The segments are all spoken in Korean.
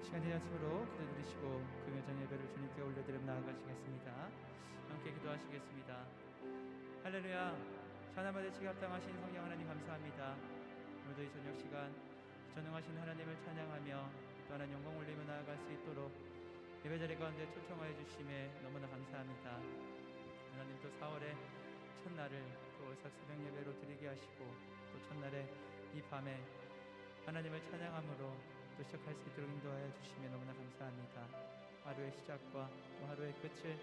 시간 되었으므로 기도드리시고 그 여정 예배를 주님께 올려드려 나아가시겠습니다. 함께 기도하시겠습니다. 할렐루야. 천하마 대치기 합당하신 성령 하나님 감사합니다. 오늘도 이 저녁 시간 전능하신 하나님을 찬양하며 또 하나님 영광 올리며 나아갈 수 있도록 예배자리 가운데 초청하여 주심에 너무나 감사합니다. 하나님 또 4월의 첫날을 또 오싹 새벽 예배로 드리게 하시고 또 첫날의 이 밤에 하나님을 찬양함으로 또 시작할 수 있도록 인도하여 주시면 너무나 감사합니다. 하루의 시작과 또 하루의 끝을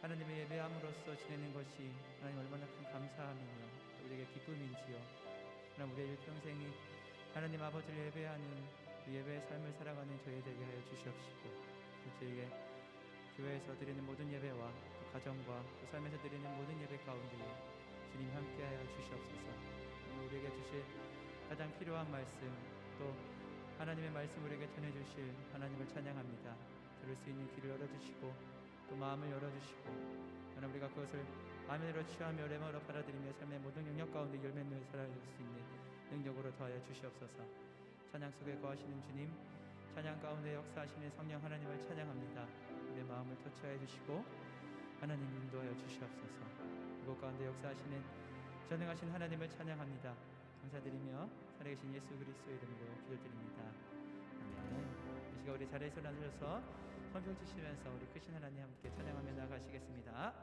하나님의 예배함으로써 지내는 것이 하나님 얼마나 큰 감사함이며 또 우리에게 기쁨인지요. 하나님 우리의 일평생이 하나님 아버지를 예배하는 그 예배의 삶을 살아가는 저희 되게 하여 주시옵시고 또 저희에게 교회에서 드리는 모든 예배와 또 가정과 또 삶에서 드리는 모든 예배 가운데에 주님 함께하여 주시옵소서. 우리에게 주실 가장 필요한 말씀 또 하나님의 말씀 우리에게 전해주실 하나님을 찬양합니다. 들을 수 있는 귀를 열어주시고 또 마음을 열어주시고 하나님 우리가 그것을 아멘으로 취하며 레마로 받아들이며 삶의 모든 영역 가운데 열매를 살아갈 수 있는 능력으로 더하여 주시옵소서. 찬양 속에 거하시는 주님, 찬양 가운데 역사하시는 성령 하나님을 찬양합니다. 우리의 마음을 터치하여 주시고 하나님 인도하여 주시옵소서. 이곳 가운데 역사하시는 전능하신 하나님을 찬양합니다. 감사드리며 살아계신 예수 그리스도의 이름으로 기도드립니다. 아멘. 이 시간 우리 자리에서 일어나셔서 손뼉 치시면서 우리 크신 하나님 함께 찬양하며 나가시겠습니다.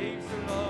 입술로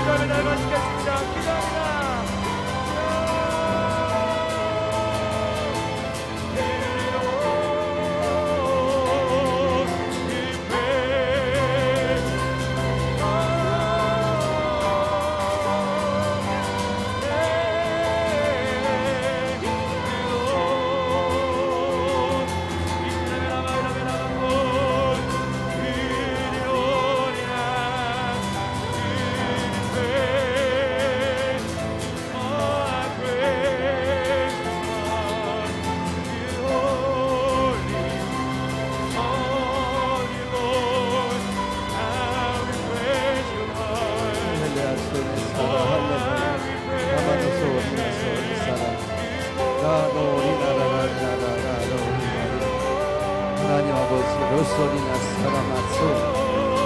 감사하며 나아가시겠습니다. 기도합니다. 로소리나 사랑하소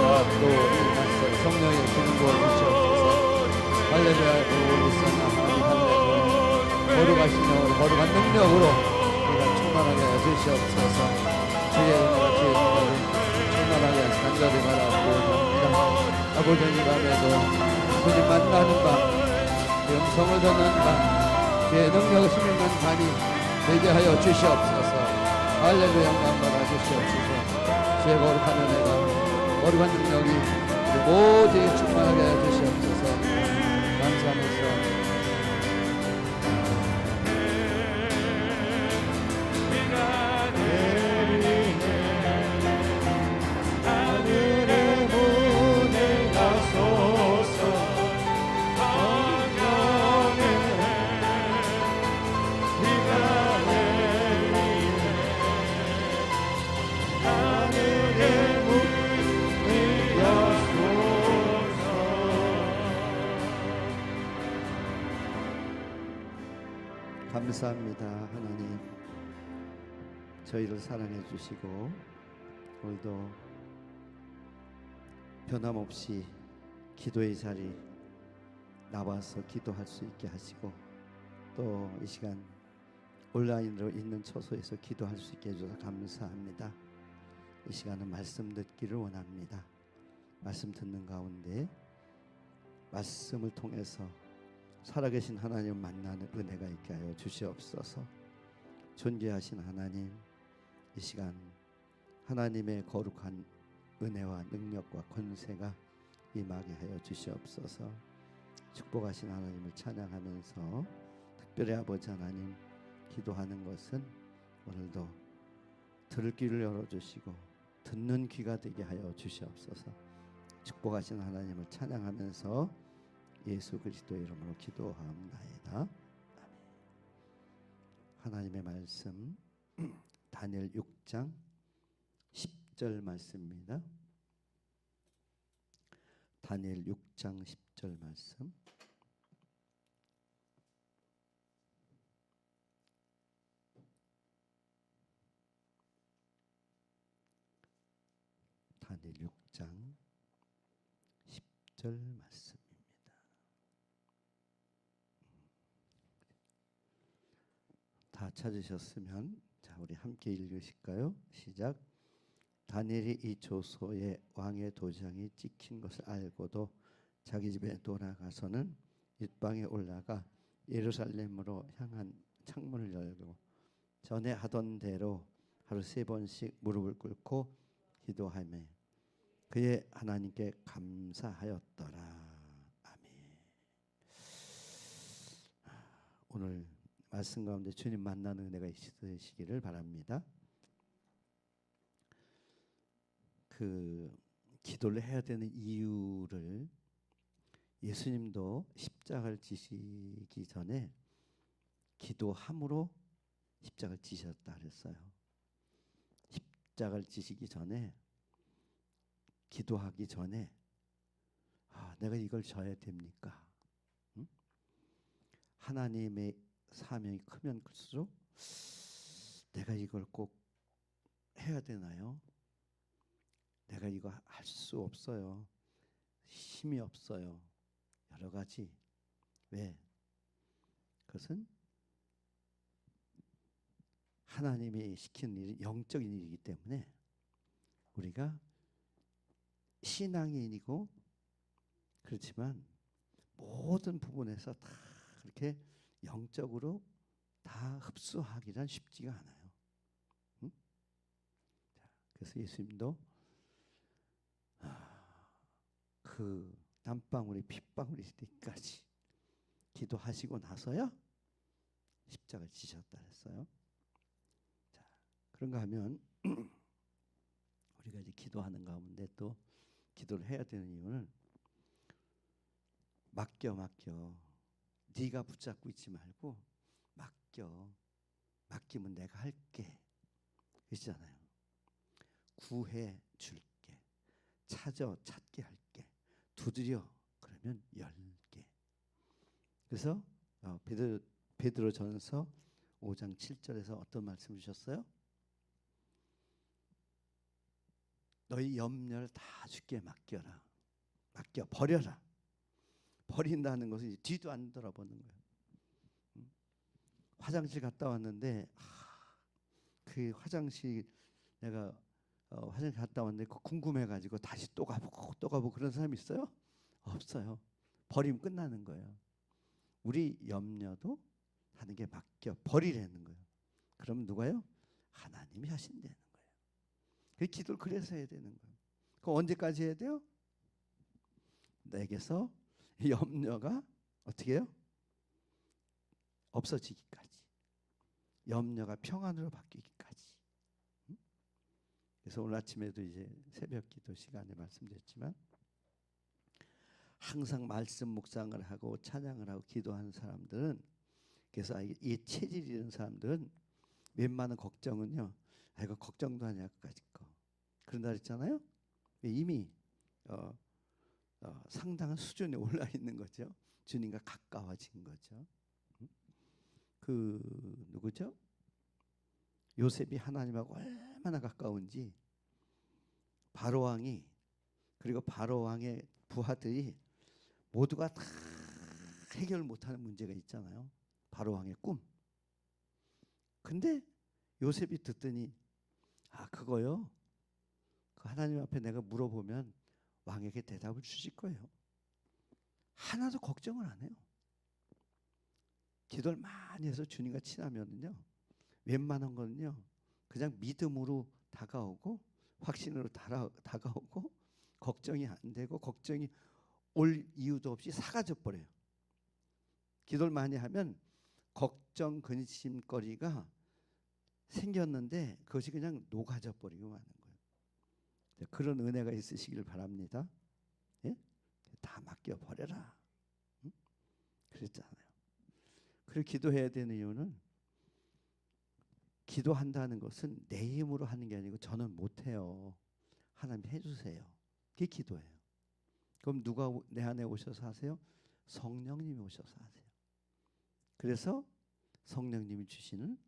나또 우리나서 성령의 기름 부어 주시옵소서. 할렐루야. 오리사나 할렐루야. 거룩하신 영으로 거룩한 능력으로 우리가 충만하게 해주시옵소서. 주의 은혜가 주의 능력을 충만하게 간절히 바라옵니다. 아버지 이 밤에도 주님 만나는 밤, 영성을 듣는 밤, 주의 능력을 힘있는 밤이 되게 하여 주시옵소서. 할렐루야. 영광 받아 주시옵소서. 주의 거룩한 은혜가 거룩한 능력이 모두에 충만하게 해주시옵소서. 감사하면서 하늘의 문을 가소서. 감사합니다. 하나님, 저희를 사랑해 주시고 오늘도 변함없이 기도의 자리 나와서 기도할 수 있게 하시고 또 이 시간 온라인으로 있는 처소에서 기도할 수 있게 해주셔서 감사합니다. 이 시간은 말씀 듣기를 원합니다. 말씀 듣는 가운데 말씀을 통해서 살아계신 하나님을 만나는 은혜가 있게 하여 주시옵소서. 존귀하신 하나님, 이 시간 하나님의 거룩한 은혜와 능력과 권세가 임하게 하여 주시옵소서. 축복하신 하나님을 찬양하면서 특별히 아버지 하나님 기도하는 것은 오늘도 들을 귀를 열어주시고 듣는 귀가 되게 하여 주시옵소서. 축복하신 하나님을 찬양하면서 예수 그리스도의 이름으로 기도하옵나이다. 아멘. 하나님의 말씀 다니엘 6장 10절 말씀입니다. 다니엘 6장 10절 말씀. 다니엘 6장 10절 말씀. 다 찾으셨으면 자 우리 함께 읽으실까요? 시작. 다니엘이 이 조서에 왕의 도장이 찍힌 것을 알고도 자기 집에 돌아가서는 윗방에 올라가 예루살렘으로 향한 창문을 열고 전에 하던 대로 하루 3번씩 무릎을 꿇고 기도하며 그의 하나님께 감사하였더라. 아멘. 오늘 말씀 가운데 주님 만나는 은혜가 있으시기를 바랍니다. 그 기도를 해야 되는 이유를 예수님도 십자가를 지시기 전에 기도함으로 십자가를 지셨다 그랬어요. 십자가를 지시기 전에 기도하기 전에 내가 이걸 져야 됩니까? 응? 하나님의 사명이 크면 클수록 내가 이걸 꼭 해야 되나요? 내가 이거 할 수 없어요. 힘이 없어요. 여러 가지. 왜? 그것은 하나님이 시키는 일이 영적인 일이기 때문에 우리가 신앙인이고 그렇지만 모든 부분에서 다 그렇게 영적으로 다 흡수하기란 쉽지가 않아요. 응? 자, 그래서 예수님도 그 땀방울이 핏방울이 되기까지 기도하시고 나서야 십자가를 지셨다 했어요. 자, 그런가 하면 우리가 이제 기도하는 가운데 또 기도를 해야 되는 이유는 맡겨 네가 붙잡고 있지 말고 맡기면 내가 할게 그러시잖아요. 구해 줄게, 찾게 할게, 두드려 그러면 열게. 그래서 베드로전서 5장 7절에서 어떤 말씀 주셨어요? 너희 염려를 다 주께 맡겨 버려라. 버린다는 것은 이제 뒤도 안 돌아보는 거예요. 화장실 갔다 왔는데 그 화장실 내가 화장실 갔다 왔는데 궁금해가지고 다시 또 가보고 그런 사람이 있어요? 없어요. 버리면 끝나는 거예요. 우리 염려도 하나님께 맡겨 버리라는 거예요. 그럼 누가요? 하나님이 하신다는 거예요. 그 기도를 그래서 해야 되는 거예요. 그럼 언제까지 해야 돼요? 내게서 염려가 어떻게 해요? 없어지기까지. 염려가 평안으로 바뀌기까지. 그래서 오늘 아침에도 이제 새벽 기도 시간에 말씀드렸지만 항상 말씀 묵상을 하고 찬양을 하고 기도하는 사람들은 그래서 이 체질이 있는 사람들은 웬만한 걱정은요. 이거 걱정도 하냐 까지 거. 그런다 그랬잖아요. 이미 상당한 수준에 올라 있는 거죠. 주님과 가까워진 거죠. 그 누구죠? 요셉이 하나님하고 얼마나 가까운지 바로 왕이 그리고 바로 왕의 부하들이 모두가 다 해결 못하는 문제가 있잖아요. 바로 왕의 꿈. 근데 요셉이 듣더니 그거요. 그 하나님 앞에 내가 물어보면 왕에게 대답을 주실 거예요. 하나도 걱정을 안 해요. 기도를 많이 해서 주님과 친하면요. 웬만한 거는요. 그냥 믿음으로 다가오고 확신으로 다가오고 걱정이 안 되고 걱정이 올 이유도 없이 사라져 버려요. 기도를 많이 하면 걱정 근심거리가 생겼는데 그것이 그냥 녹아져 버리고 마는 거예요. 그런 은혜가 있으시기를 바랍니다. 예? 다 맡겨 버려라. 응? 그랬잖아요. 그리고 기도해야 되는 이유는 기도한다는 것은 내 힘으로 하는 게 아니고 저는 못해요. 하나님 해주세요. 그게 기도예요. 그럼 누가 내 안에 오셔서 하세요? 성령님이 오셔서 하세요. 그래서 성령님이 주시는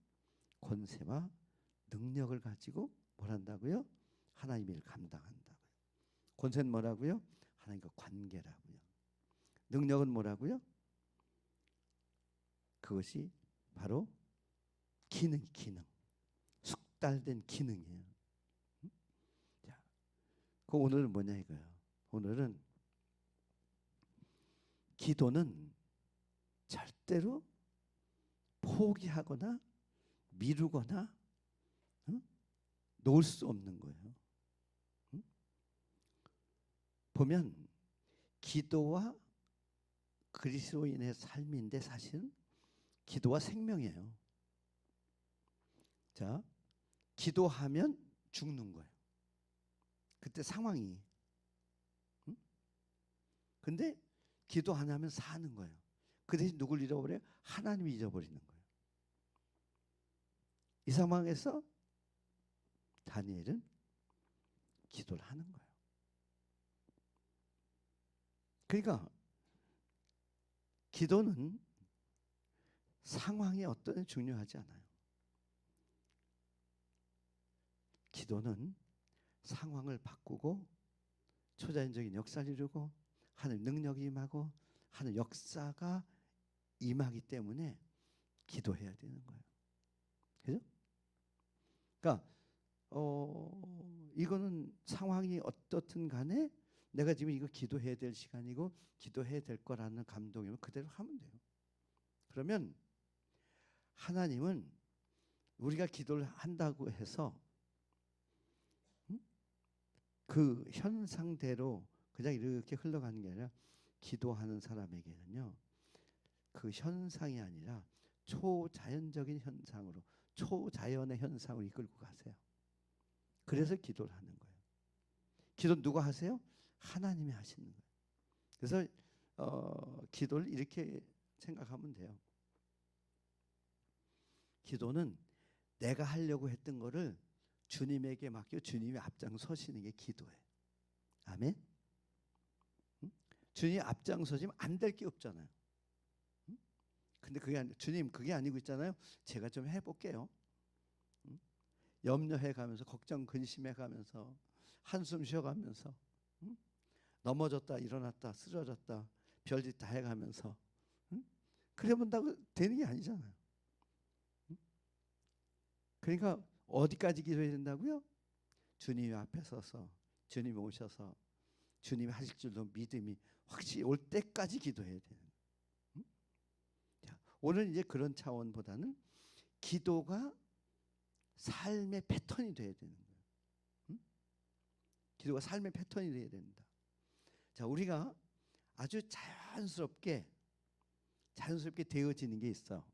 권세와 능력을 가지고 뭘 한다고요? 하나님의 일을 감당한다고요. 권세는 뭐라고요? 하나님과 관계라고요. 능력은 뭐라고요? 그것이 바로 기능. 숙달된 기능이에요. 자, 그 오늘은 뭐냐 이거예요. 오늘은 기도는 절대로 포기하거나 미루거나 놓을 수 없는 거예요. 보면 기도와 그리스도인의 삶인데 사실은 기도와 생명이에요. 자, 기도하면 죽는 거예요. 그때 상황이. 근데 기도 안 하면 사는 거예요. 그 대신 누굴 잃어버려요? 하나님을 잊어버리는 거예요. 이 상황에서 다니엘은 기도를 하는 거예요. 그러니까 기도는 상황이 어떤 중요하지 않아요. 기도는 상황을 바꾸고 초자연적인 역사를 이루고 하는 능력이 임하고 하는 역사가 임하기 때문에 기도해야 되는 거예요. 그죠? 그러니까 이거는 상황이 어떻든 간에 내가 지금 이거 기도해야 될 시간이고 기도해야 될 거라는 감동이면 그대로 하면 돼요. 그러면 하나님은 우리가 기도를 한다고 해서 그 현상대로 그냥 이렇게 흘러가는 게 아니라 기도하는 사람에게는요, 그 현상이 아니라 초자연적인 현상으로, 초자연의 현상으로 이끌고 가세요. 그래서 기도를 하는 거예요. 기도 누가 하세요? 하나님이 하시는 거예요. 그래서 기도를 이렇게 생각하면 돼요. 기도는 내가 하려고 했던 거를 주님에게 맡겨 주님이 앞장서시는 게 기도예요. 아멘. 주님이 앞장서시면 안 될 게 없잖아요. 근데 주님 그게 아니고 있잖아요. 제가 좀 해볼게요. 염려해가면서 걱정 근심해가면서 한숨 쉬어가면서 넘어졌다 일어났다 쓰러졌다 별짓 다 해가면서 그래 본다고 되는 게 아니잖아요. 그러니까 어디까지 기도해야 된다고요? 주님 앞에 서서 주님 오셔서 주님이 하실 줄로 믿음이 확실히 올 때까지 기도해야 되는 거예요. 자, 오늘 이제 그런 차원보다는 기도가 삶의 패턴이 돼야 되는 거예요. 기도가 삶의 패턴이 돼야 된다. 자, 우리가 아주 자연스럽게 되어지는 게 있어.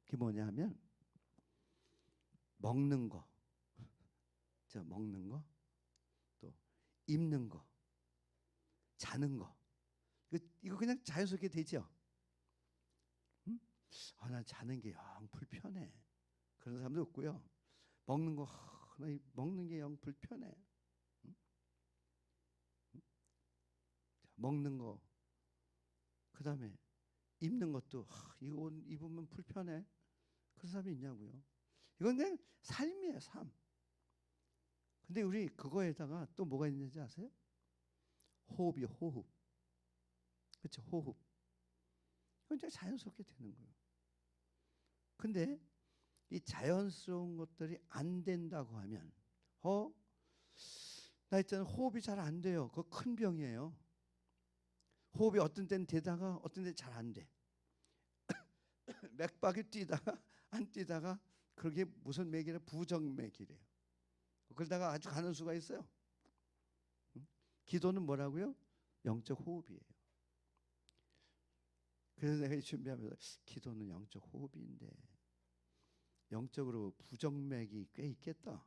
그게 뭐냐면 먹는 거, 먹는 거, 또 입는 거, 자는 거. 이거 그냥 자연스럽게 되죠. 난 자는 게 영 불편해. 그런 사람도 없고요. 먹는 거, 먹는 게 영 불편해. 먹는 거, 그 다음에 입는 것도 이거 옷 입으면 불편해. 그런 사람이 있냐고요. 이건 그냥 삶이에요, 삶. 근데 우리 그거에다가 또 뭐가 있는지 아세요? 호흡이요, 호흡. 그렇죠, 호흡. 이건 그냥 자연스럽게 되는 거예요. 근데 이 자연스러운 것들이 안 된다고 하면 나 있잖아요. 호흡이 잘 안 돼요. 그거 큰 병이에요. 호흡이 어떤 때는 되다가 어떤 때는 잘 안 돼. 맥박이 뛰다가 안 뛰다가 그게 무슨 맥이래? 부정맥이래요. 그러다가 아주 가는 수가 있어요. 기도는 뭐라고요? 영적 호흡이에요. 그래서 내가 준비하면서 기도는 영적 호흡인데 영적으로 부정맥이 꽤 있겠다.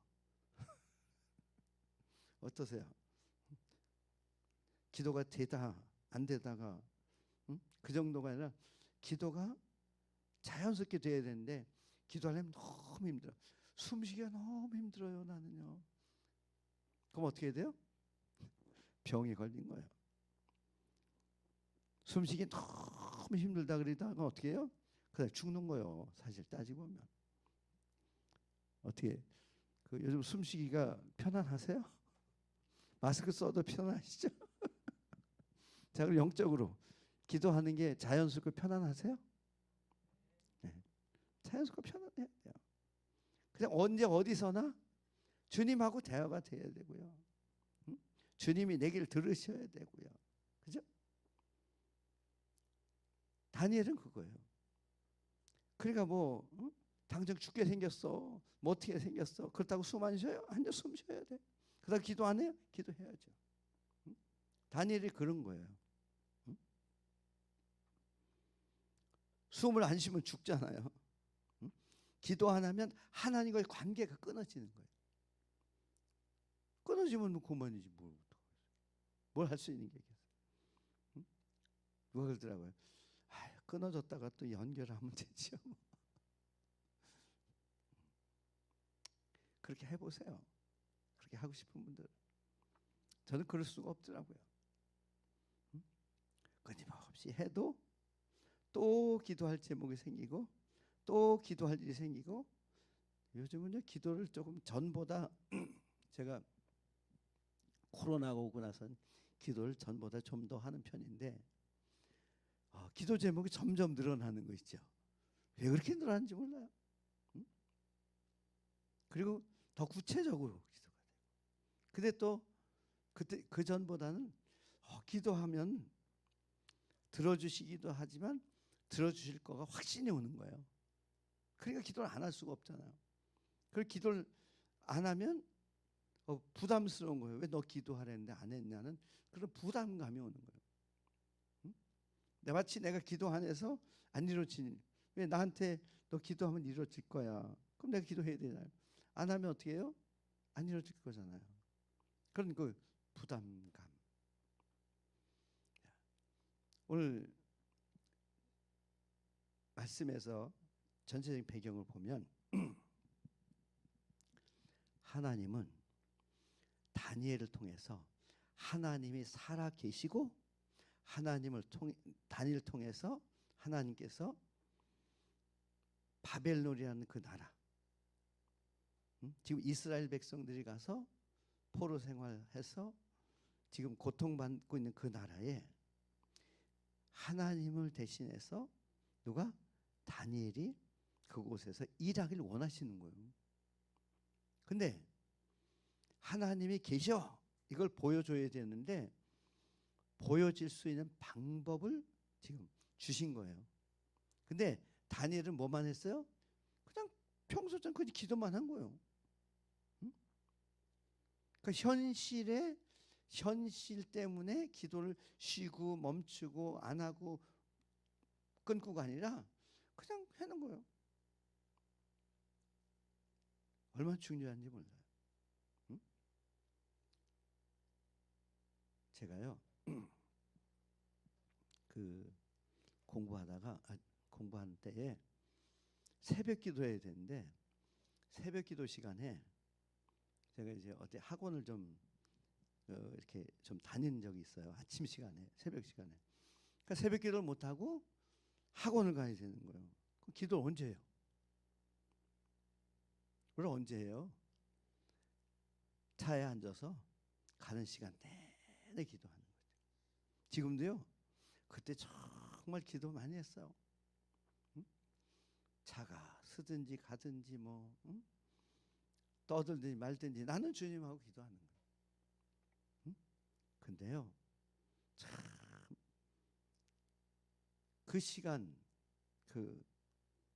어떠세요? 기도가 되다 안 되다가 그 정도가 아니라 기도가 자연스럽게 돼야 되는데 기도하려면 너무 힘들어. 숨쉬기가 너무 힘들어요, 나는요. 그럼 어떻게 해야 돼요? 병이 걸린 거예요. 숨쉬기 너무 힘들다 그러다가 어떻게 해요? 그냥 죽는 거예요. 사실 따지고 보면. 어떻게 요즘 숨쉬기가 편안하세요? 마스크 써도 편안하시죠? 자, 그럼 영적으로 기도하는 게 자연스럽고 편안하세요? 네. 자연스럽고 편안해야 돼요. 그냥 언제 어디서나 주님하고 대화가 돼야 되고요. 주님이 내 길을 들으셔야 되고요. 그죠? 다니엘은 그거예요. 그러니까 당장 죽게 생겼어. 뭐 어떻게 생겼어. 그렇다고 숨 안 쉬어요? 앉아 숨 쉬어야 돼. 그러다 기도 안 해요? 기도해야죠. 다니엘이 그런 거예요. 숨을 안 쉬면 죽잖아요. 기도 안 하면 하나님과의 관계가 끊어지는 거예요. 끊어지면 그만이지 뭘 할 수 있는 게 있겠어요. 누가 그러더라고요. 끊어졌다가 또 연결하면 되죠. 그렇게 해보세요. 그렇게 하고 싶은 분들. 저는 그럴 수가 없더라고요. 끊임없이 해도 또 기도할 제목이 생기고 또 기도할 일이 생기고 요즘은요 기도를 조금 전보다 제가 코로나가 오고 나선 기도를 전보다 좀 더 하는 편인데 기도 제목이 점점 늘어나는 거 있죠. 왜 그렇게 늘어나는지 몰라요. 그리고 더 구체적으로 기도가 돼요. 근데 또 그때 그 전보다는 기도하면 들어주시기도 하지만 들어주실 거가 확신이 오는 거예요. 그러니까 기도를 안 할 수가 없잖아요. 그 기도를 안 하면 부담스러운 거예요. 왜 너 기도하랬는데 안 했냐는 그런 부담감이 오는 거예요. 응? 마치 내가 기도 안 해서 안 이루어지니, 왜 나한테 너 기도하면 이루어질 거야. 그럼 내가 기도해야 되잖아요. 안 하면 어떻게 해요? 안 이루어질 거잖아요. 그런 그 부담감. 오늘 말씀에서 전체적인 배경을 보면 하나님은 다니엘을 통해서 하나님이 살아 계시고 다니엘을 통해서 하나님께서 바벨론이라는 그 나라, 지금 이스라엘 백성들이 가서 포로 생활해서 지금 고통받고 있는 그 나라에 하나님을 대신해서 누가? 다니엘이 그곳에서 일하기를 원하시는 거예요. 근데 하나님이 계셔, 이걸 보여줘야 되는데 보여질 수 있는 방법을 지금 주신 거예요. 근데 다니엘은 뭐만 했어요? 그냥 평소처럼 그냥 기도만 한 거예요. 응? 그러니까 현실 때문에 기도를 쉬고 멈추고 안 하고 끊고가 아니라 그냥 하는 거예요. 얼마나 중요한지 몰라요. 응? 제가요 그 공부하는 때에 새벽 기도해야 되는데 새벽 기도 시간에 제가 이제 어디 학원을 좀 이렇게 좀 다닌 적이 있어요. 아침 시간에, 새벽 시간에. 그러니까 새벽 기도를 못 하고 학원을 가야 되는 거예요. 그럼 기도를 언제 해요? 그걸 언제 해요? 차에 앉아서 가는 시간 내내 기도하는 거죠. 지금도요. 그때 정말 기도 많이 했어요. 응? 차가 쓰든지 가든지 뭐 응? 떠들든지 말든지 나는 주님하고 기도하는 거예요. 응? 근데요. 참 그 시간, 그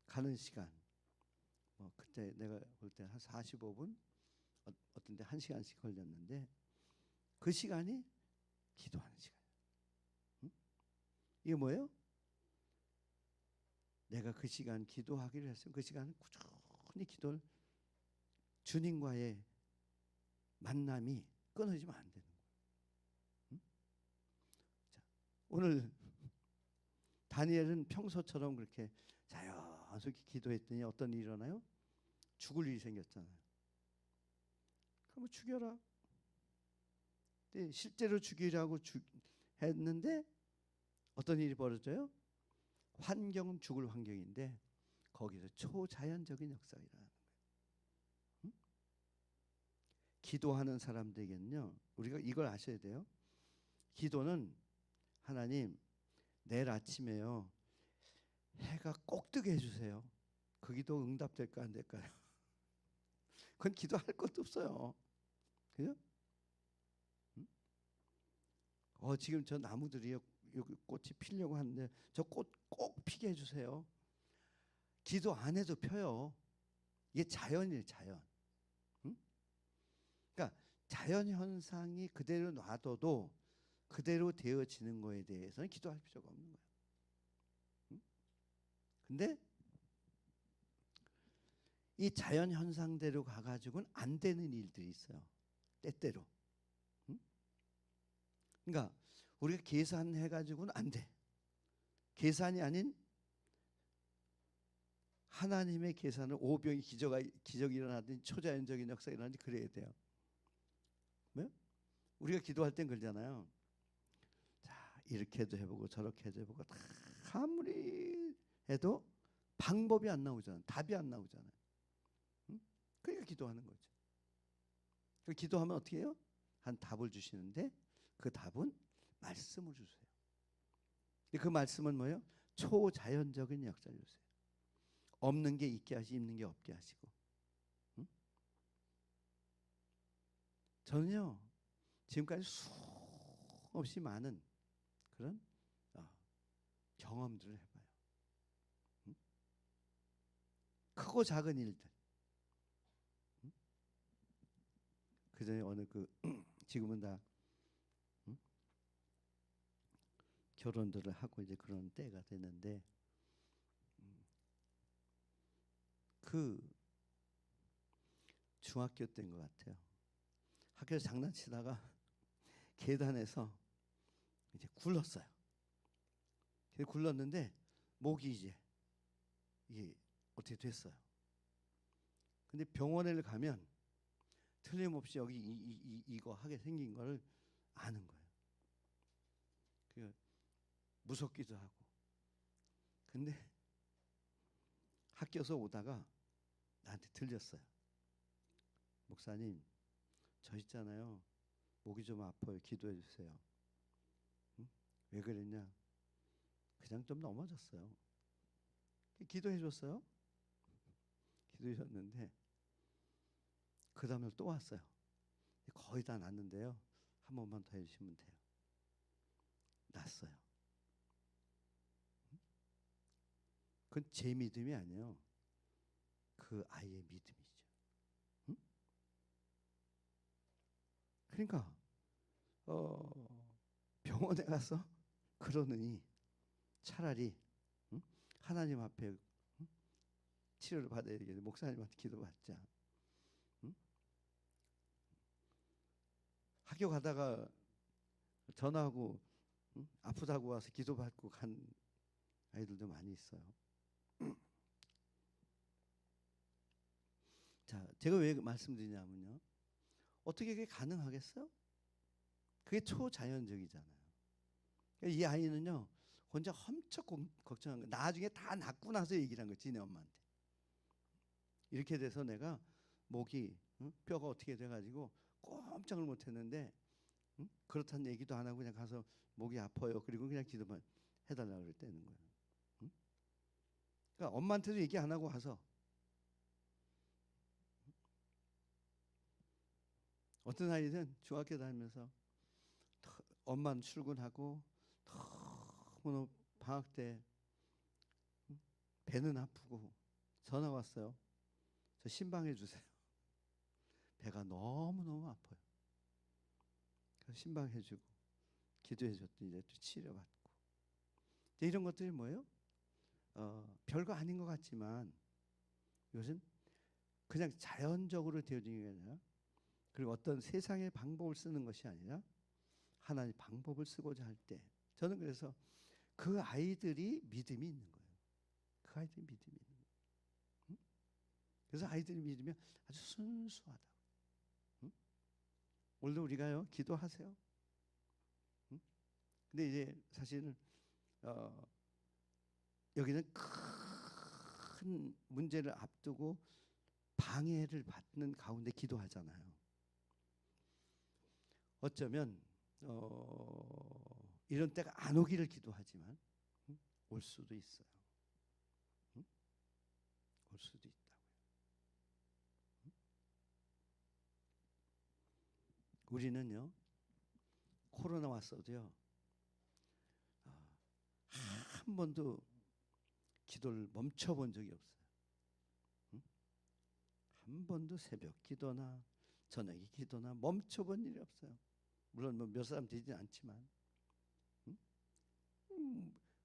가는 시간, 뭐 그때 내가 볼 때 한 45분, 어떤 데 1시간씩 걸렸는데 그 시간이 기도하는 시간이에요. 응? 이게 뭐예요? 내가 그 시간 기도하기로 했으면 그 시간은 꾸준히 기도를, 주님과의 만남이 끊어지면 안 되는 거예요. 응? 자, 오늘 다니엘은 평소처럼 그렇게 자연스럽게 기도했더니 어떤 일이 일어나요? 죽을 일이 생겼잖아요. 그럼 죽여라. 근데 실제로 죽이라고 했는데 어떤 일이 벌어져요? 환경은 죽을 환경인데 거기서 초자연적인 역사가 일어나는 거예요. 응? 기도하는 사람들에게는요, 우리가 이걸 아셔야 돼요. 기도는 하나님 내일 아침에요 해가 꼭 뜨게 해주세요. 그 기도 응답될까 안 될까요? 그건 기도할 것도 없어요. 그죠? 응? 지금 저 나무들이 여기 꽃이 피려고 하는데 저 꽃 꼭 피게 해주세요. 기도 안 해도 펴요. 이게 자연이에요, 자연. 응? 그러니까 자연 현상이 그대로 놔둬도 그대로 되어지는 거에 대해서는 기도할 필요가 없는 거예요. 응? 근데 이 자연 현상대로 가가지고는 안 되는 일들이 있어요. 때때로. 응? 그러니까 우리가 계산해가지고는 안 돼. 계산이 아닌 하나님의 계산을 오병이 기적이 일어나든지 초자연적인 역사가 일어나든지 그래야 돼요. 왜? 우리가 기도할 땐 그러잖아요. 자, 이렇게도 해보고 저렇게도 해보고 다 아무리 해도 방법이 안 나오잖아요. 답이 안 나오잖아요. 응? 그러니까 기도하는 거죠. 기도하면 어떻게 해요? 한 답을 주시는데 그 답은 말씀을 주세요. 그 말씀은 뭐예요? 초자연적인 역사를 주세요. 없는 게 있게 하시고 있는 게 없게 하시고. 응? 저는요 지금까지 수없이 많은 그런 경험들을 해봐요. 응? 크고 작은 일들. 응? 그 전에 어느 지금은 다 결혼들을 하고 이제 그런 때가 됐는데 그 중학교 때인 것 같아요. 학교에서 장난치다가 계단에서 이제 굴렀어요. 굴렀는데 목이 이제 이게 어떻게 됐어요. 근데 병원에 가면 틀림없이 여기 이거 하게 생긴 거를 아는 거예요. 그 무섭기도 하고. 근데 학교에서 오다가 나한테 들렸어요. 목사님, 저 있잖아요. 목이 좀 아파요. 기도해 주세요. 응? 왜 그랬냐? 그냥 좀 넘어졌어요. 기도해 줬어요. 기도해 줬는데 그 다음에 또 왔어요. 거의 다 났는데요. 한 번만 더 해주시면 돼요. 났어요. 그건 제 믿음이 아니에요. 그 아이의 믿음이죠. 응? 그러니까 병원에 가서 그러느니 차라리 하나님 앞에 치료를 받아야 되겠네. 목사님한테 기도받자. 학교 가다가 전화하고 아프다고 와서 기도받고 간 아이들도 많이 있어요. 자, 제가 왜 말씀드리냐면요. 어떻게 그게 가능하겠어요? 그게 초자연적이잖아요. 이 아이는요, 혼자 엄청 걱정한 거예요. 나중에 다 낫고 나서 얘기를 한 거예요. 지네 엄마한테. 이렇게 돼서 내가 목이 뼈가 어떻게 돼가지고 꼼짝을 못했는데 그렇다는 얘기도 안 하고 그냥 가서 목이 아파요. 그리고 그냥 기도만 해달라고 그랬다는 거예요. 그러니까 엄마한테도 얘기 안 하고 와서 어떤 아이는 중학교 다니면서 엄마는 출근하고 너무 방학 때 배는 아프고 전화 왔어요. 저 신방해 주세요. 배가 너무너무 아파요. 그래서 신방해주고 기도해줬더니 이제 또 치료받고. 이런 것들이 뭐예요? 별거 아닌 것 같지만 이것은 그냥 자연적으로 되어진 게 아니라, 그리고 어떤 세상의 방법을 쓰는 것이 아니라 하나님의 방법을 쓰고자 할 때, 저는 그래서 그 아이들이 믿음이 있는 거예요. 그 아이들이 믿음이 있는 거예요. 응? 그래서 아이들이 믿으면 아주 순수하다. 응? 오늘도 우리가요 기도하세요. 응? 근데 이제 사실은 여기는 큰 문제를 앞두고 방해를 받는 가운데 기도하잖아요. 어쩌면 이런 때가 안 오기를 기도하지만 올 수도 있어요. 올 수도 있다고요. 우리는요 코로나 왔어도요 한 번도 기도를 멈춰본 적이 없어요. 한 번도 새벽 기도나 저녁 기도나 멈춰본 일이 없어요. 물론 뭐 몇 사람 되지는 않지만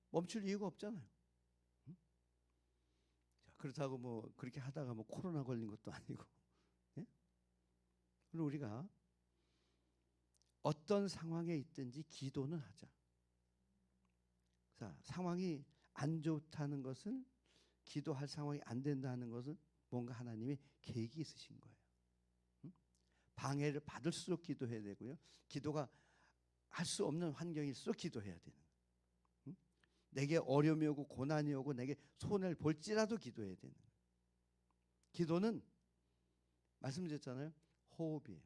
멈출 이유가 없잖아요. 자, 그렇다고 뭐 그렇게 하다가 뭐 코로나 걸린 것도 아니고. 예? 그럼 우리가 어떤 상황에 있든지 기도는 하자. 자, 상황이 안 좋다는 것은, 기도할 상황이 안 된다는 것은 뭔가 하나님의 계획이 있으신 거예요. 방해를 받을수록 기도해야 되고요. 기도가 할 수 없는 환경일수록 기도해야 되는 거예요. 내게 어려움이 오고 고난이 오고 내게 손해를 볼지라도 기도해야 되는 거예요. 기도는 말씀드렸잖아요. 호흡이에요.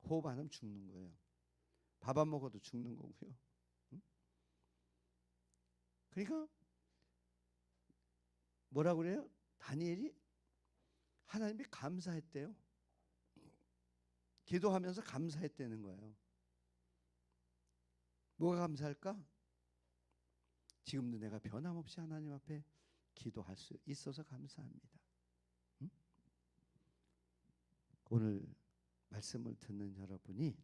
호흡 안 하면 죽는 거예요. 밥 안 먹어도 죽는 거고요. 그러니까 뭐라고 그래요? 다니엘이 하나님이 감사했대요. 기도하면서 감사했다는 거예요. 뭐가 감사할까? 지금도 내가 변함없이 하나님 앞에 기도할 수 있어서 감사합니다. 응? 오늘 말씀을 듣는 여러분이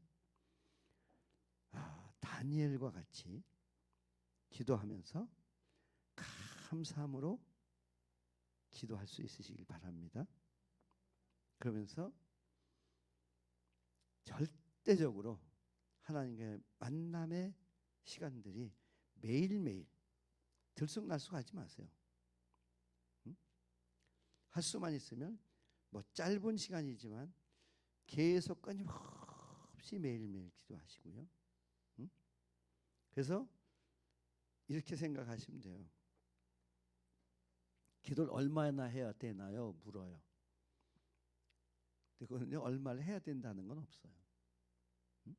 다니엘과 같이 기도하면서 감사함으로 기도할 수 있으시길 바랍니다. 그러면서 절대적으로 하나님과의 만남의 시간들이 매일매일 들쑥날쑥 하지 마세요. 응? 할 수만 있으면 뭐 짧은 시간이지만 계속 끊임없이 매일매일 기도하시고요. 응? 그래서 이렇게 생각하시면 돼요. 기도를 얼마나 해야 되나요? 물어요. 그거는요, 얼마를 해야 된다는 건 없어요. 응?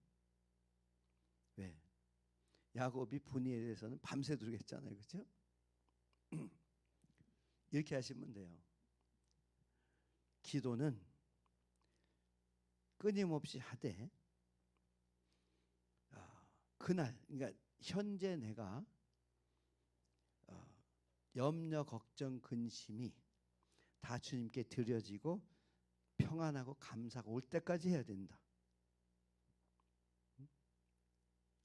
왜? 야곱이 분이에 대해서는 밤새도록 했잖아요. 그렇죠? 이렇게 하시면 돼요. 기도는 끊임없이 하되 그날, 그러니까 현재 내가 염려, 걱정, 근심이 다 주님께 드려지고 평안하고 감사가 올 때까지 해야 된다.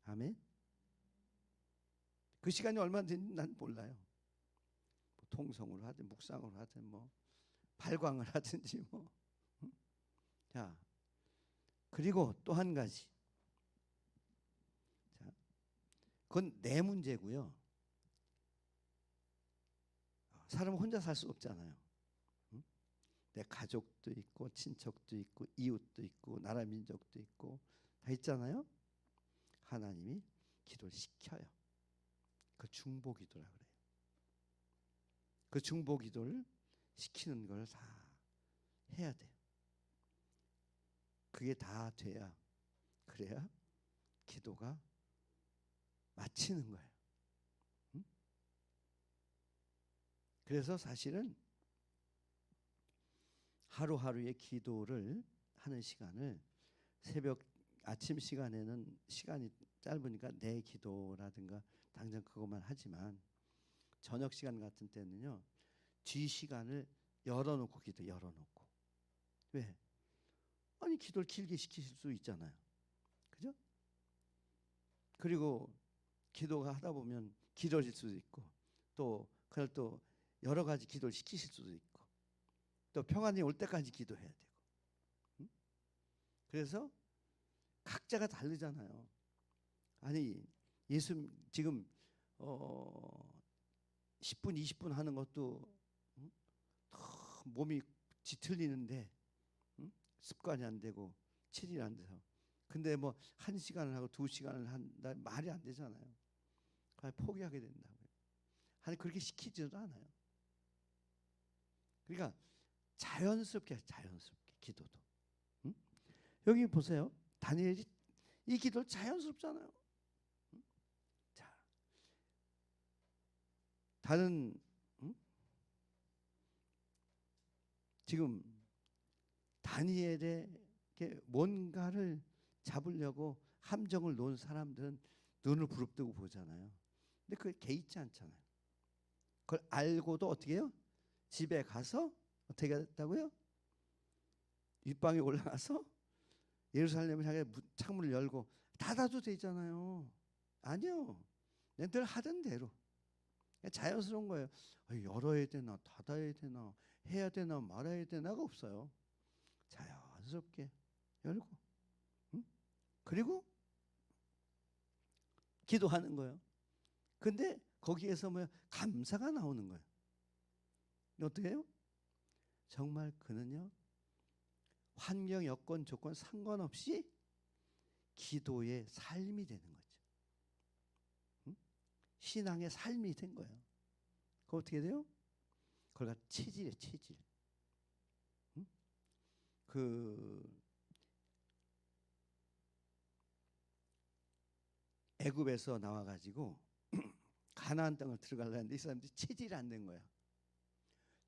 아멘. 그 시간이 얼마나 되는지 난 몰라요. 뭐 통성으로 하든 묵상으로 하든 뭐 발광을 하든지 뭐. 자, 그리고 또 한 가지. 자, 그건 내 문제고요. 사람은 혼자 살 수 없잖아요. 응? 내 가족도 있고 친척도 있고 이웃도 있고 나라 민족도 있고 다 있잖아요. 하나님이 기도를 시켜요. 그 중보기도라 그래요. 그 중보기도를 시키는 걸 다 해야 돼요. 그게 다 돼야, 그래야 기도가 마치는 거예요. 응? 그래서 사실은 하루하루의 기도를 하는 시간을 새벽 아침 시간에는 시간이 짧으니까 내 기도라든가 당장 그것만 하지만 저녁 시간 같은 때는요, 뒤 시간을 열어놓고 기도 열어놓고. 왜? 아니 기도를 길게 시키실 수 있잖아요. 그죠? 그리고 기도가 하다 보면 길어질 수도 있고 또 그걸 또 여러 가지 기도를 시키실 수도 있고 또 평안이 올 때까지 기도해야 되고. 응? 그래서 각자가 다르잖아요. 아니 예수 지금 10분 20분 하는 것도 응? 몸이 뒤틀리는데 응? 습관이 안 되고 체질이 안 돼서. 근데 뭐 1시간을 하고 2시간을 한다 말이 안 되잖아요. 포기하게 된다고요. 아니 그렇게 시키지도 않아요. 그러니까 자연스럽게 기도도. 응? 여기 보세요. 다니엘이 이 기도를 자연스럽잖아요. 응? 자, 다른 응? 지금 다니엘에게 뭔가를 잡으려고 함정을 놓은 사람들은 눈을 부릅뜨고 보잖아요. 근데 그게 개의치 않잖아요. 그걸 알고도 어떻게 해요? 집에 가서 어떻게 했다고요? 윗방에 올라가서 예루살렘을 향해 창문을 열고 닫아도 되잖아요. 아니요. 늘 하던 대로. 자연스러운 거예요. 열어야 되나 닫아야 되나 해야 되나 말아야 되나가 없어요. 자연스럽게 열고. 응? 그리고 기도하는 거예요. 근데 거기에서 뭐 감사가 나오는 거예요. 어떻게 해요? 정말 그는요, 환경, 여건, 조건 상관없이 기도의 삶이 되는 거죠. 응? 신앙의 삶이 된 거예요. 그거 어떻게 돼요? 그걸 갖다 체질이에요, 체질. 응? 그 애굽에서 나와가지고 가나안 땅을 들어가려는데 이 사람들이 체질이 안 된 거야.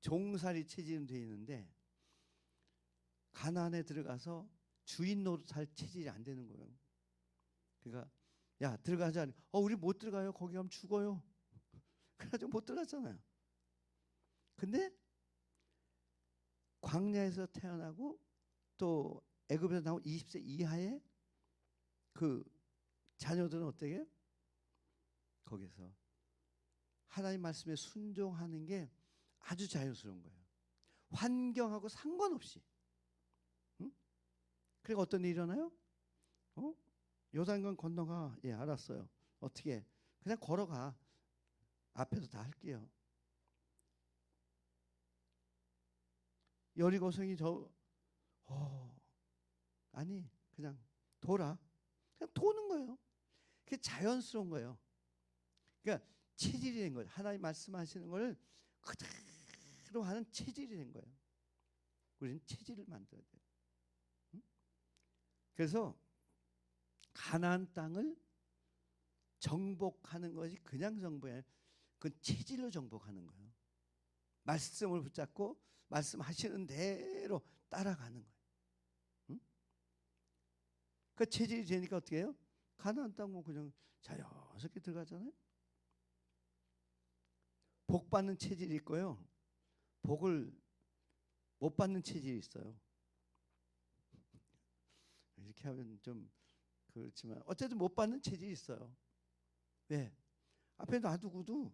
종살이 체질은 돼 있는데 가나안에 들어가서 주인 노릇할 체질이 안 되는 거예요. 그러니까 야 들어가자. 우리 못 들어가요. 거기 가면 죽어요. 그래가지고 못 들어갔잖아요. 근데 광야에서 태어나고 또 애굽에서 나온 20세 이하의 그 자녀들은 어떻게 해요? 거기서 하나님 말씀에 순종하는 게 아주 자연스러운 거예요. 환경하고 상관없이. 응? 그리고 어떤 일이 일어나요? 요단강 건너가. 예, 알았어요. 어떻게? 그냥 걸어가. 앞에서 다 할게요. 여리고성이 아니 그냥 돌아. 그냥 도는 거예요. 그게 자연스러운 거예요. 그러니까 체질이 된 거예요. 하나님 말씀하시는 걸 그대로 하는 체질이 된 거예요. 우리는 체질을 만들어야 돼요. 응? 그래서 가나안 땅을 정복하는 것이 그냥 정복이 아니라 그건 체질로 정복하는 거예요. 말씀을 붙잡고 말씀하시는 대로 따라가는 거예요. 응? 그 체질이 되니까 어떻게 해요? 가나안 땅 뭐 그냥 자연스럽게 들어가잖아요. 복 받는 체질이 있고요. 복을 못 받는 체질이 있어요. 이렇게 하면 좀 그렇지만 어쨌든 못 받는 체질이 있어요. 왜? 앞에 놔두고도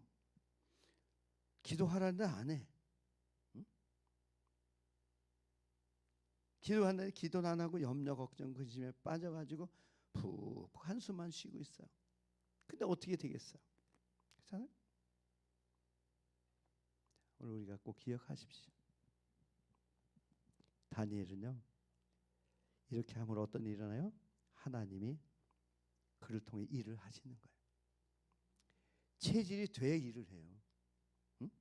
기도하라는데 안 해. 응? 기도하는데 기도는 안 하고 염려, 걱정, 근심에 빠져가지고 푹 한숨만 쉬고 있어요. 근데 어떻게 되겠어요? 그렇잖아요? 오늘 우리가 꼭 기억하십시오. 다니엘은요, 이렇게 함으로 어떤 일이 일어나요? 하나님이 그를 통해 일을 하시는 거예요. 체질이 돼야 일을 해요. 응?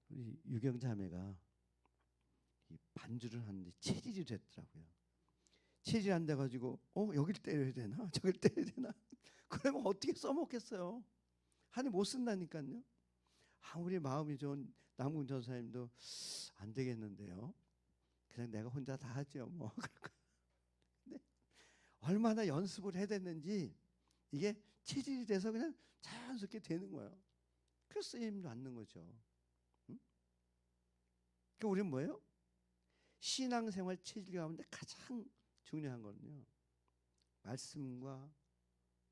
우리 유경 자매가 반주를 하는데 체질이 됐더라고요. 체질 안 돼가지고 여길 때려야 되나 저길 때려야 되나 그러면 어떻게 써먹겠어요. 하나님 못 쓴다니까요. 아무리 마음이 좋은 남궁 전사님도 안 되겠는데요. 그냥 내가 혼자 다 하죠 뭐. 근데 얼마나 연습을 해야 됐는지 이게 체질이 돼서 그냥 자연스럽게 되는 거예요. 그 쓰임도 않는 거죠. 응? 그러니까 우리는 뭐예요? 신앙생활 체질 가운데 가장 중요한 거는요, 말씀과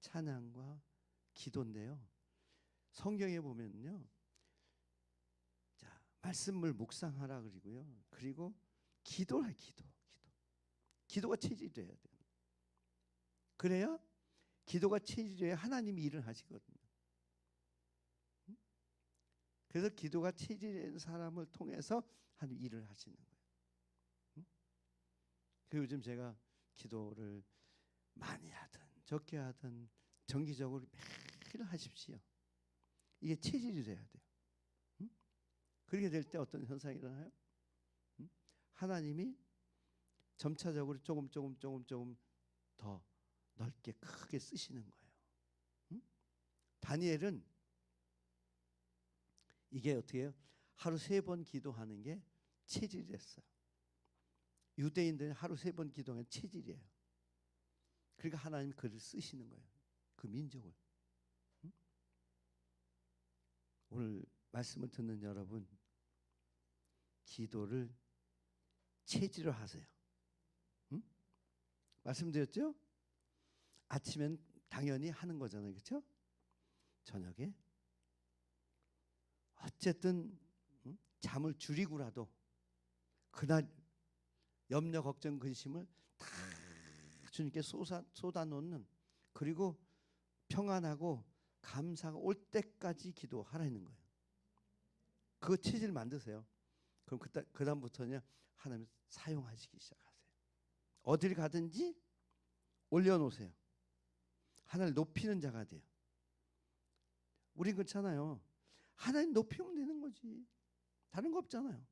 찬양과 기도인데요. 성경에 보면요, 자 말씀을 묵상하라 그리고요, 그리고 기도라 기도가 체질이 돼야 돼요. 그래야 기도가 체질이 돼야 하나님이 일을 하시거든요. 그래서 기도가 체질된 사람을 통해서 하나님 일을 하시는 거예요. 그리고 요즘 제가 기도를 많이 하든 적게 하든 정기적으로 매일 하십시오. 이게 체질이 돼야 돼요. 그렇게 될 때 어떤 현상이 일어나요? 하나님이 점차적으로 조금 더 넓게 크게 쓰시는 거예요. 다니엘은 이게 어떻게 해요? 하루 3번 기도하는 게 체질이 됐어요. 유대인들은 하루 3번 기도하는 체질이에요. 그러니까 하나님 그를 쓰시는 거예요. 그 민족을. 오늘 말씀을 듣는 여러분, 기도를 체질로 하세요. 말씀드렸죠? 아침엔 당연히 하는 거잖아요. 그렇죠? 저녁에 어쨌든 잠을 줄이고라도 그날 염려, 걱정, 근심을 다 주님께 쏟아놓는, 그리고 평안하고 감사가 올 때까지 기도하라는 거예요. 그 체질 만드세요. 그럼 그다음부터는 하나님 사용하시기 시작하세요. 어딜 가든지 올려놓으세요. 하나님을 높이는 자가 돼요. 우린 그렇잖아요. 하나님 높이면 되는 거지. 다른 거 없잖아요.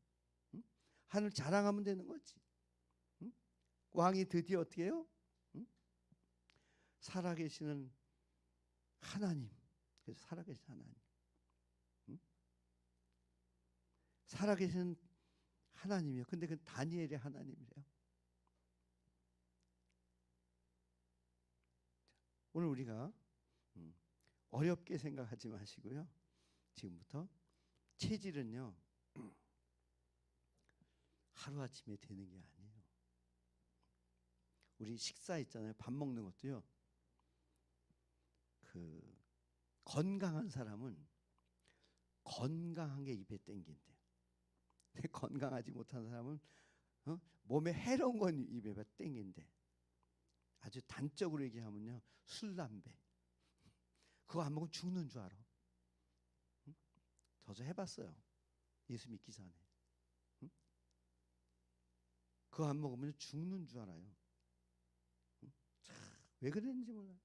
응? 하나님을 자랑하면 되는 거지. 응? 왕이 드디어 어떻게 해요? 응? 살아계시는 하나님. 그래서 살아계신 하나님. 응? 살아계신 하나님이요. 근데 그 다니엘의 하나님이래요. 오늘 우리가 어렵게 생각하지 마시고요. 지금부터 체질은요 하루아침에 되는 게 아니에요. 우리 식사 있잖아요. 밥 먹는 것도요. 그 건강한 사람은 건강한 게 입에 땡긴대. 건강하지 못한 사람은 몸에 해로운 건 입에 땡긴대. 아주 단적으로 얘기하면요, 술, 담배 그거 안 먹으면 죽는 줄 알아. 저도 해봤어요. 예수 믿기 전에. 그거 안 먹으면 죽는 줄 알아요. 왜 그랬는지 몰라요.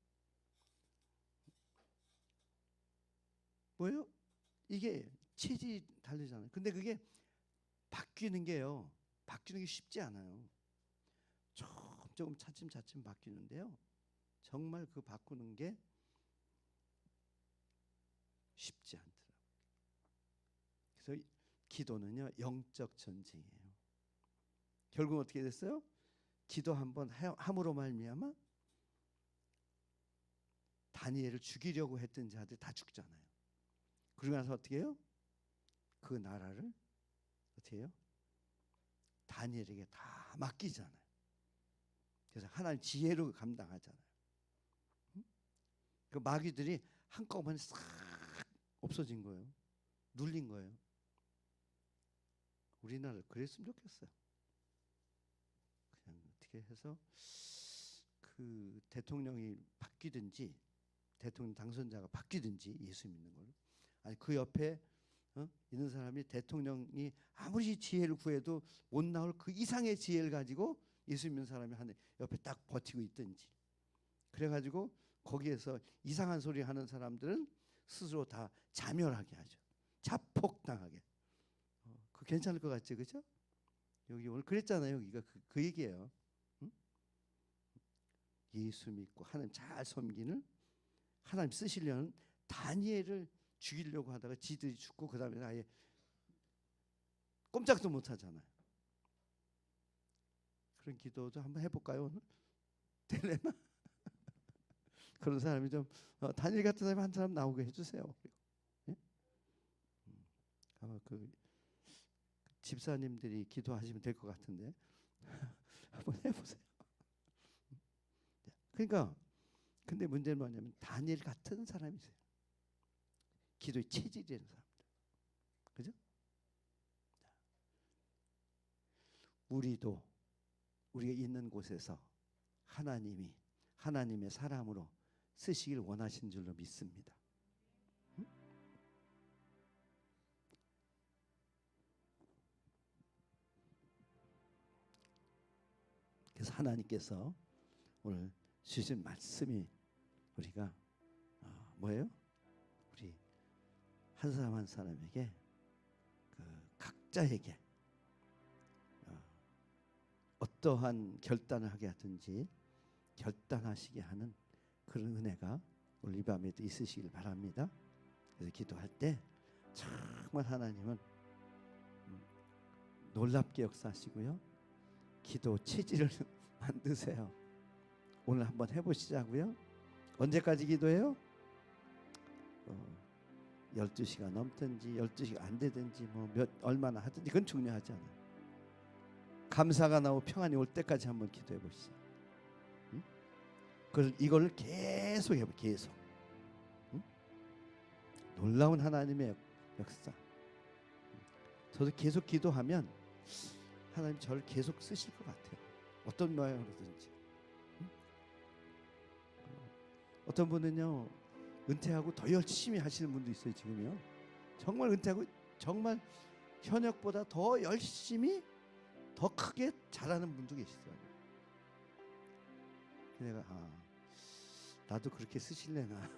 뭐예요? 이게 체질이 다르잖아요. 근데 그게 바뀌는 게요. 바뀌는 게 쉽지 않아요. 조금 차츰 바뀌는데요. 정말 그 바꾸는 게 쉽지 않더라고요. 그래서 기도는요, 영적 전쟁이에요. 결국 어떻게 됐어요? 기도 한번 함으로 말미암아 다니엘을 죽이려고 했던 자들 다 죽잖아요. 그러고 나서 어떻게 해요? 그 나라를 어떻게 해요? 다니엘에게 다 맡기잖아요. 그래서 하나님 지혜로 감당하잖아요. 그 마귀들이 한꺼번에 싹 없어진 거예요. 눌린 거예요. 우리나라 그랬으면 좋겠어요. 그냥 어떻게 해서 그 대통령이 바뀌든지 대통령 당선자가 바뀌든지 예수 믿는 걸, 아니 그 옆에 있는 사람이 대통령이 아무리 지혜를 구해도 못 나올 그 이상의 지혜를 가지고 예수 믿는 사람이 한 옆에 딱 버티고 있든지, 그래가지고 거기에서 이상한 소리 하는 사람들은 스스로 다 자멸하게 하죠. 자폭당하게. 그 괜찮을 것 같죠, 그죠? 여기 오늘 그랬잖아요. 여기가 그 얘기예요. 응? 예수 믿고 하나님 잘 섬기는, 하나님 쓰시려는 다니엘을 죽이려고 하다가 지들이 죽고 그 다음에 아예 꼼짝도 못 하잖아요. 그런 기도도 한번 해볼까요 오늘? 되려나? 그런 사람이 좀 다니엘 같은 사람이 한 사람 나오게 해주세요. 예? 아마 그 집사님들이 기도하시면 될 것 같은데 한번 해보세요. 그러니까 근데 문제는 뭐냐면 다니엘 같은 사람이세요. 기도의 체질이 되는 사람들. 그죠? 우리도 우리가 있는 곳에서 하나님이 하나님의 사람으로 쓰시길 원하신 줄로 믿습니다. 응? 그래서 하나님께서 오늘 주신 말씀이 우리가 뭐예요? 우리 한 사람 한 사람에게 그 각자에게 어떠한 결단을 하게 하든지 결단하시게 하는 그런 은혜가 오늘 이 밤에도 있으시길 바랍니다. 그래서 기도할 때 정말 하나님은 놀랍게 역사하시고요. 기도 체질을 만드세요. 오늘 한번 해보시자고요. 언제까지 기도해요? 12시가 넘든지 12시가 안 되든지 뭐 얼마나 하든지 그건 중요하지 않아요. 감사가 나오고 평안이 올 때까지 한번 기도해 보시죠. 응? 이걸 계속 해봐. 계속. 응? 놀라운 하나님의 역사. 저도 계속 기도하면 하나님 저를 계속 쓰실 것 같아요. 어떤 모양으로든지. 응? 어떤 분은요 은퇴하고 더 열심히 하시는 분도 있어요. 지금요 정말 은퇴하고 정말 현역보다 더 열심히 더 크게 잘하는 분도 계시더라고요. 내가 나도 그렇게 쓰실래나.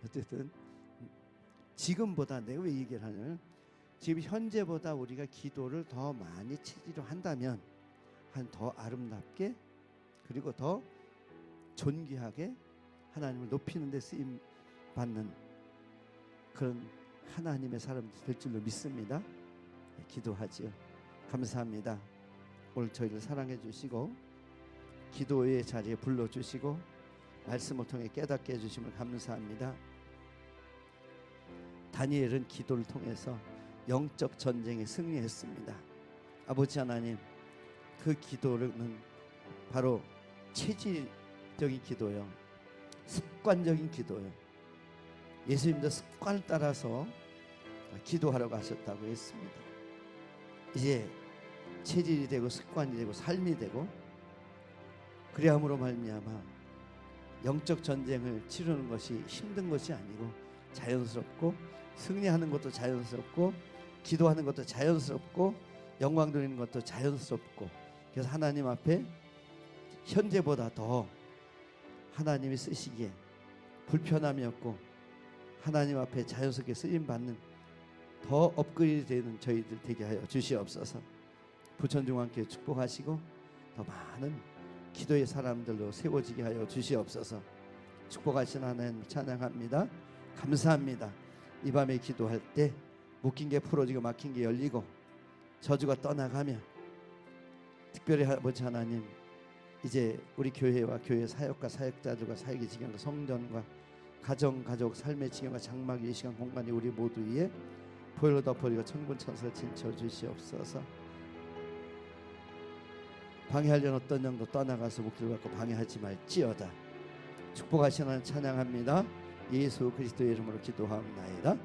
어쨌든 지금보다 내가 왜 얘기를 하냐면 지금 현재보다 우리가 기도를 더 많이 체질로 한다면 더 아름답게 그리고 더 존귀하게 하나님을 높이는 데 쓰임 받는 그런 하나님의 사람들 될 줄로 믿습니다. 기도하지요. 감사합니다. 오늘 저희를 사랑해 주시고 기도의 자리에 불러주시고 말씀을 통해 깨닫게 해주심을 감사합니다. 다니엘은 기도를 통해서 영적 전쟁에 승리했습니다. 아버지 하나님, 그 기도는 바로 체질적인 기도요, 습관적인 기도요. 예수님도 습관을 따라서 기도하라고 하셨다고 했습니다. 이제 체질이 되고 습관이 되고 삶이 되고, 그리함으로 말미암아 영적 전쟁을 치르는 것이 힘든 것이 아니고 자연스럽고, 승리하는 것도 자연스럽고, 기도하는 것도 자연스럽고, 영광 돌리는 것도 자연스럽고, 그래서 하나님 앞에 현재보다 더 하나님이 쓰시기에 불편함이 없고 하나님 앞에 자연스럽게 쓰임받는 더 업그레이드 되는 저희들 되게 하여 주시옵소서. 부천중앙교회 축복하시고 더 많은 기도의 사람들로 세워지게 하여 주시옵소서. 축복하신 하나님 찬양합니다. 감사합니다. 이 밤에 기도할 때 묶인 게 풀어지고 막힌 게 열리고 저주가 떠나가며, 특별히 아버지 하나님, 이제 우리 교회와 교회 사역과 사역자들과 사역의 지경과 성전과 가정, 가족, 삶의 지경과 장막의 이 시간 공간이 우리 모두 위에 보혈로 덮어리고 천군 천사를 진쳐 주시옵소서. 방해하려는 어떤 영도 떠나가서 목소리를 갖고 방해하지 말지어다. 축복하시는 찬양합니다. 예수 그리스도의 이름으로 기도하옵나이다.